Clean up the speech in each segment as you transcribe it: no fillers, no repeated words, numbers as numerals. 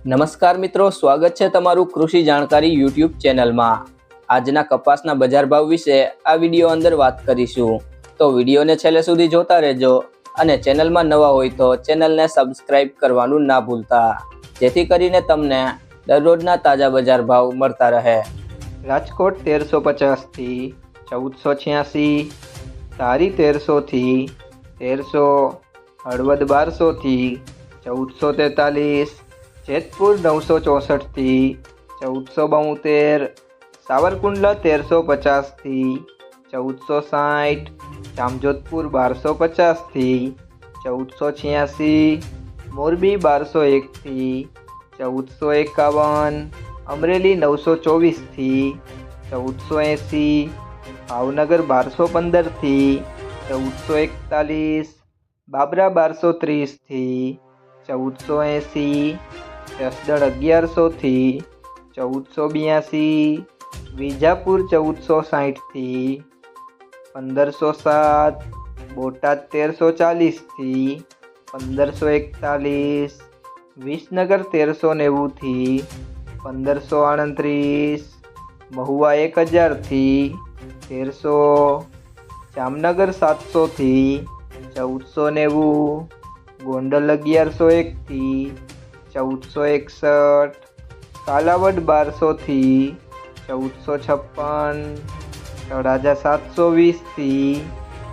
નમસ્કાર મિત્રો, સ્વાગત છે તમારું કૃષિ જાણકારી યુટ્યુબ ચેનલમાં। આજના કપાસના બજાર ભાવ વિશે આ વિડીયો અંદર વાત કરીશું, તો વિડીયોને છેલ્લે સુધી જોતા રહેજો અને ચેનલમાં નવા હોય તો ચેનલને સબસ્ક્રાઇબ કરવાનું ના ભૂલતા, જેથી કરીને તમને દરરોજના તાજા બજાર ભાવ મળતા રહે। રાજકોટ 1350 થી 1486, ધારી 1300 થી 1300, હળવદ 1200 થી 1443, જેતપુર 964 થી 1472, સાવરકુંડલા 1350 થી 1460, જામજોધપુર 1250 થી 1486, મોરબી 1201 થી 1451, અમરેલી 924 થી 1480, ભાવનગર 1215 થી 1441, બાબરા 1230 થી 1480, જસદણ 1100 થી 1482, વિજાપુર 1460 થી 1507, બોટાદ 1340 થી 1541, વિસનગર 1390 થી 1538, મહુવા 1000 થી 1300, જામનગર 700 થી 1490, ગોંડલ 1101 થી 1461, કાલાવડ 1200 થી 1456, તળાજા 720 થી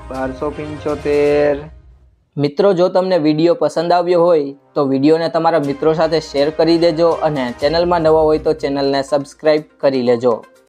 1275। મિત્રો, જો તમને વિડીયો પસંદ આવ્યો હોય તો વિડીયોને તમારા મિત્રો સાથે શેર કરી દેજો અને ચેનલમાં નવા હોય તો ચેનલને સબસ્ક્રાઇબ કરી લેજો।